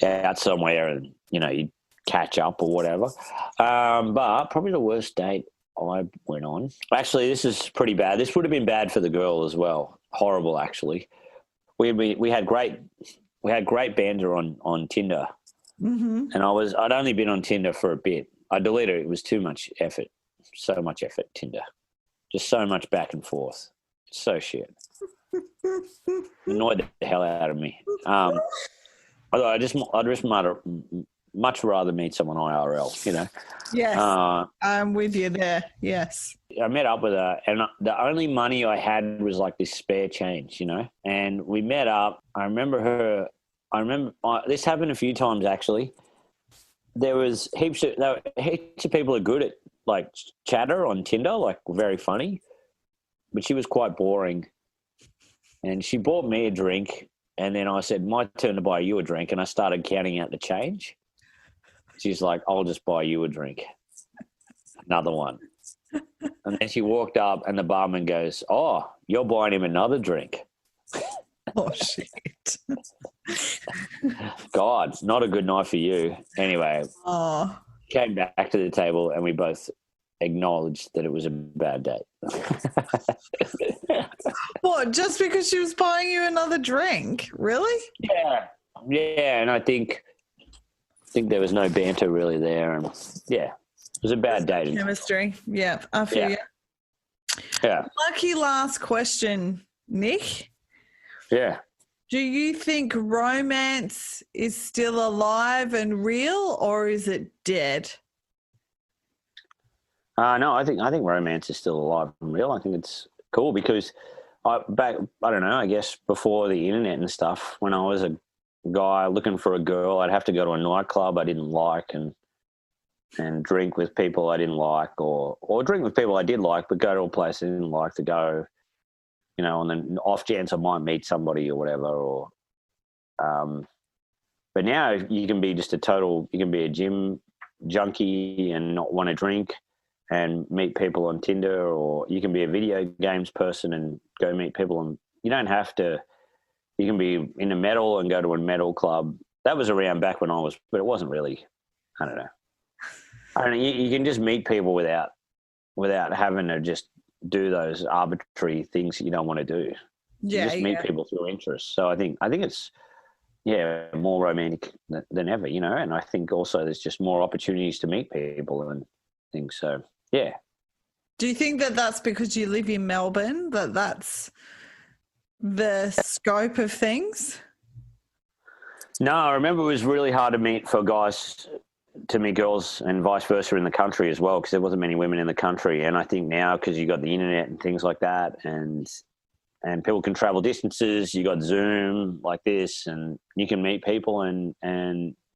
[SPEAKER 6] out somewhere, and you catch up or whatever. But probably the worst date I went on. Actually, this is pretty bad. This would have been bad for the girl as well. Horrible, actually. We had great banter on Tinder, and I'd only been on Tinder for a bit. I deleted it. It was too much effort. So much effort, Tinder. Just so much back and forth. So shit. Annoyed the hell out of me. I'd just much rather meet someone IRL,
[SPEAKER 3] Yes, I'm with you there. Yes.
[SPEAKER 6] I met up with her, and the only money I had was like this spare change, and we met up. I remember this happened a few times, actually. There was heaps of people are good at like chatter on Tinder, like very funny, but she was quite boring. And she bought me a drink, and then I said, my turn to buy you a drink, and I started counting out the change. She's like, I'll just buy you a drink. Another one. And then she walked up, and the barman goes, oh, you're buying him another drink.
[SPEAKER 3] Oh, shit.
[SPEAKER 6] God, not a good night for you. Anyway, came back to the table, and we both acknowledged that it was a bad date.
[SPEAKER 3] What, just because she was buying you another drink? Really?
[SPEAKER 6] Yeah, and I think there was no banter really there, and it was a bad date.
[SPEAKER 3] Chemistry. Yeah, I feel you.
[SPEAKER 6] Yeah.
[SPEAKER 3] Lucky last question, Nick.
[SPEAKER 6] Yeah.
[SPEAKER 3] Do you think romance is still alive and real, or is it dead?
[SPEAKER 6] No, I think romance is still alive and real. I think it's cool because I don't know, I guess before the internet and stuff, when I was a guy looking for a girl, I'd have to go to a nightclub I didn't like and drink with people I didn't like, or drink with people I did like, but go to a place I didn't like to go, you know, on the off chance I might meet somebody or whatever. Or, but now you can be you can be a gym junkie and not want to drink and meet people on Tinder, or you can be a video games person and go meet people, and you don't have to. You can be into metal and go to a metal club. That was around back when but it wasn't really. I don't know. You can just meet people without having to just do those arbitrary things that you don't want to do.
[SPEAKER 3] Yeah,
[SPEAKER 6] you just meet people through interests. So I think it's more romantic than ever, you know. And I think also there's just more opportunities to meet people and things. So yeah.
[SPEAKER 3] Do you think that that's because you live in Melbourne, that's the scope of things?
[SPEAKER 6] No, I remember it was really hard to meet girls and vice versa in the country as well, because there wasn't many women in the country. And I think now, because you got the internet and things like that, and people can travel distances, you got Zoom like this, and you can meet people and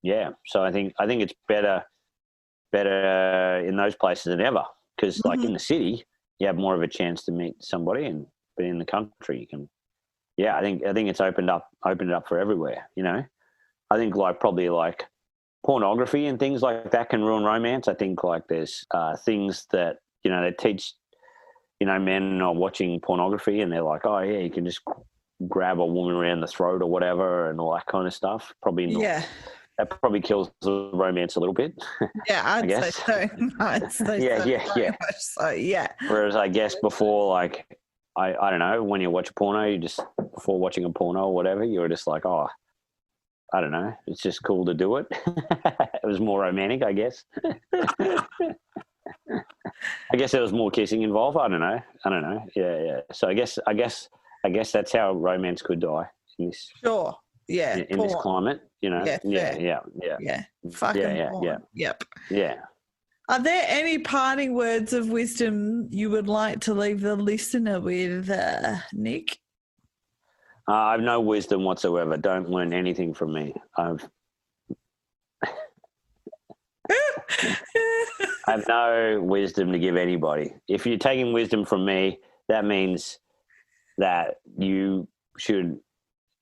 [SPEAKER 6] yeah. So I think it's better in those places than ever, because like in the city you have more of a chance to meet somebody, but in the country you can. Yeah, I think it's opened it up for everywhere. You know, I think probably pornography and things like that can ruin romance. I think there's things that, you know, they teach, you know, men are watching pornography and they're like, oh yeah, you can just grab a woman around the throat or whatever and all that kind of stuff. Probably not. Yeah. That probably kills the romance a little bit.
[SPEAKER 3] Yeah, I'd say so. I'd say
[SPEAKER 6] yeah.
[SPEAKER 3] So, yeah.
[SPEAKER 6] Whereas I guess before, I don't know, when you watch a porno, before watching a porno or whatever, you were just like, oh, I don't know, it's just cool to do it. It was more romantic, I guess. I guess there was more kissing involved. I don't know. Yeah. So I guess that's how romance could die in this.
[SPEAKER 3] Sure. Yeah.
[SPEAKER 6] In this climate, you know. Yeah.
[SPEAKER 3] Fucking porn.
[SPEAKER 6] Yeah.
[SPEAKER 3] Yep.
[SPEAKER 6] Yeah.
[SPEAKER 3] Are there any parting words of wisdom you would like to leave the listener with, Nick?
[SPEAKER 6] I have no wisdom whatsoever. Don't learn anything from me. I have no wisdom to give anybody. If you're taking wisdom from me, that means that you should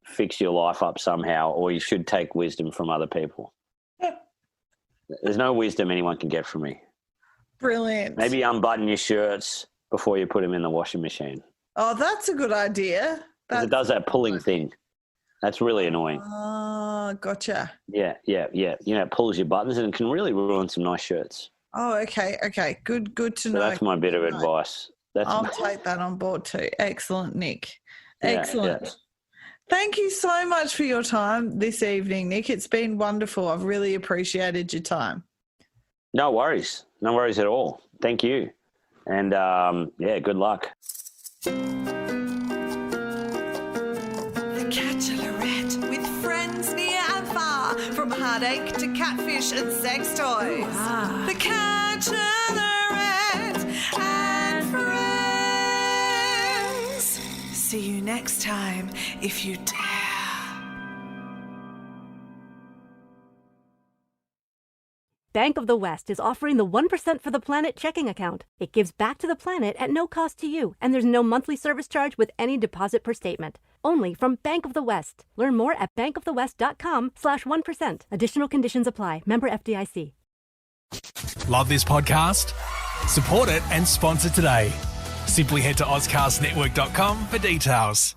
[SPEAKER 6] fix your life up somehow, or you should take wisdom from other people. There's no wisdom anyone can get from me.
[SPEAKER 3] Brilliant.
[SPEAKER 6] Maybe unbutton your shirts before you put them in the washing machine.
[SPEAKER 3] Oh, that's a good idea.
[SPEAKER 6] It does that pulling thing. That's really annoying.
[SPEAKER 3] Oh, gotcha.
[SPEAKER 6] Yeah. You know, it pulls your buttons and it can really ruin some nice shirts.
[SPEAKER 3] Oh, okay. Good to know.
[SPEAKER 6] That's my bit of advice.
[SPEAKER 3] I'll take that on board too. Excellent, Nick. Excellent. Yeah. Thank you so much for your time this evening, Nick. It's been wonderful. I've really appreciated your time.
[SPEAKER 6] No worries. No worries at all. Thank you. And, good luck.
[SPEAKER 3] The Catchularette, with friends near and far, from heartache to catfish and sex toys. The Catchularette and friends. See you next time, if you dare.
[SPEAKER 2] Bank of the West is offering the 1% for the Planet checking account. It gives back to the planet at no cost to you, and there's no monthly service charge with any deposit per statement. Only from Bank of the West. Learn more at bankofthewest.com/1%. Additional conditions apply. Member FDIC.
[SPEAKER 1] Love this podcast? Support it and sponsor today. Simply head to AuscastNetwork.com for details.